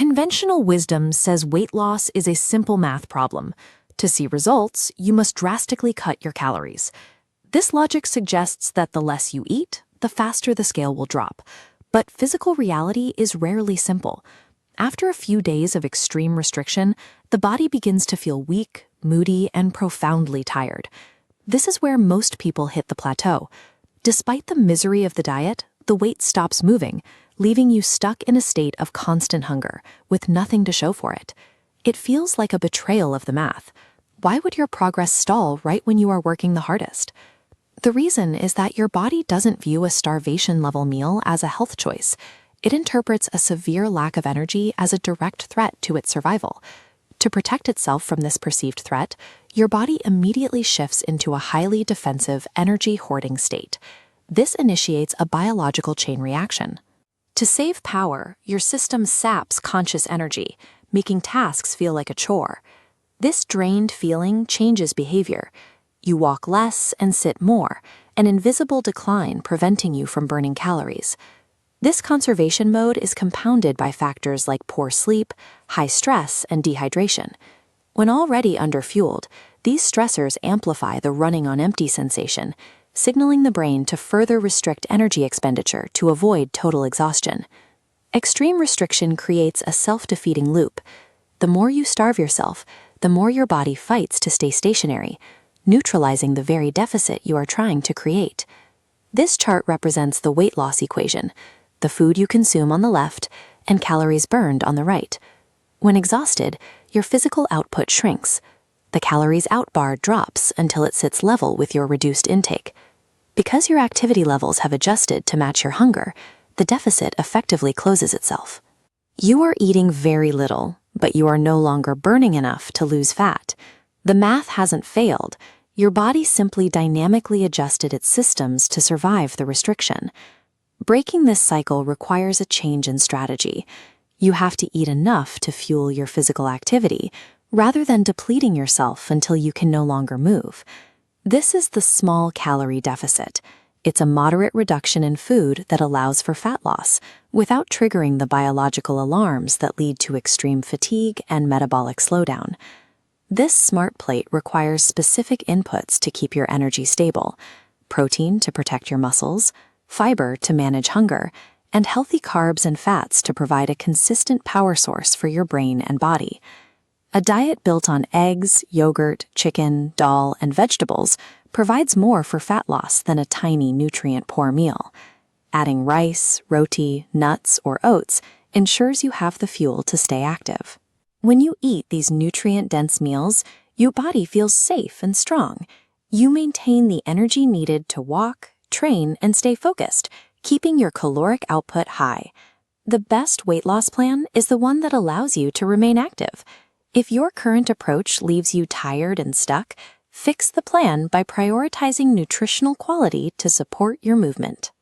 Conventional wisdom says weight loss is a simple math problem. To see results, you must drastically cut your calories. This logic suggests that the less you eat, the faster the scale will drop. But physical reality is rarely simple. After a few days of extreme restriction, the body begins to feel weak, moody, and profoundly tired. This is where most people hit the plateau. Despite the misery of the diet, the weight stops moving, leaving you stuck in a state of constant hunger, with nothing to show for it. It feels like a betrayal of the math. Why would your progress stall right when you are working the hardest? The reason is that your body doesn't view a starvation-level meal as a health choice. It interprets a severe lack of energy as a direct threat to its survival. To protect itself from this perceived threat, your body immediately shifts into a highly defensive, energy-hoarding state. This initiates a biological chain reaction. To save power, your system saps conscious energy, making tasks feel like a chore. This drained feeling changes behavior. You walk less and sit more, an invisible decline preventing you from burning calories. This conservation mode is compounded by factors like poor sleep, high stress, and dehydration. When already underfueled, these stressors amplify the running on empty sensation, signaling the brain to further restrict energy expenditure to avoid total exhaustion. Extreme restriction creates a self-defeating loop. The more you starve yourself, the more your body fights to stay stationary, neutralizing the very deficit you are trying to create. This chart represents the weight loss equation, the food you consume on the left and calories burned on the right. When exhausted, your physical output shrinks. The calories out bar drops until it sits level with your reduced intake. Because your activity levels have adjusted to match your hunger, the deficit effectively closes itself. You are eating very little, but you are no longer burning enough to lose fat. The math hasn't failed. Your body simply dynamically adjusted its systems to survive the restriction. Breaking this cycle requires a change in strategy. You have to eat enough to fuel your physical activity, rather than depleting yourself until you can no longer move. This is the small calorie deficit. It's a moderate reduction in food that allows for fat loss, without triggering the biological alarms that lead to extreme fatigue and metabolic slowdown. This smart plate requires specific inputs to keep your energy stable: protein to protect your muscles, fiber to manage hunger, and healthy carbs and fats to provide a consistent power source for your brain and body. A diet built on eggs, yogurt, chicken, dal, and vegetables provides more for fat loss than a tiny nutrient-poor meal. Adding rice, roti, nuts, or oats ensures you have the fuel to stay active. When you eat these nutrient-dense meals, your body feels safe and strong. You maintain the energy needed to walk, train, and stay focused, keeping your caloric output high. The best weight loss plan is the one that allows you to remain active. If your current approach leaves you tired and stuck, fix the plan by prioritizing nutritional quality to support your movement.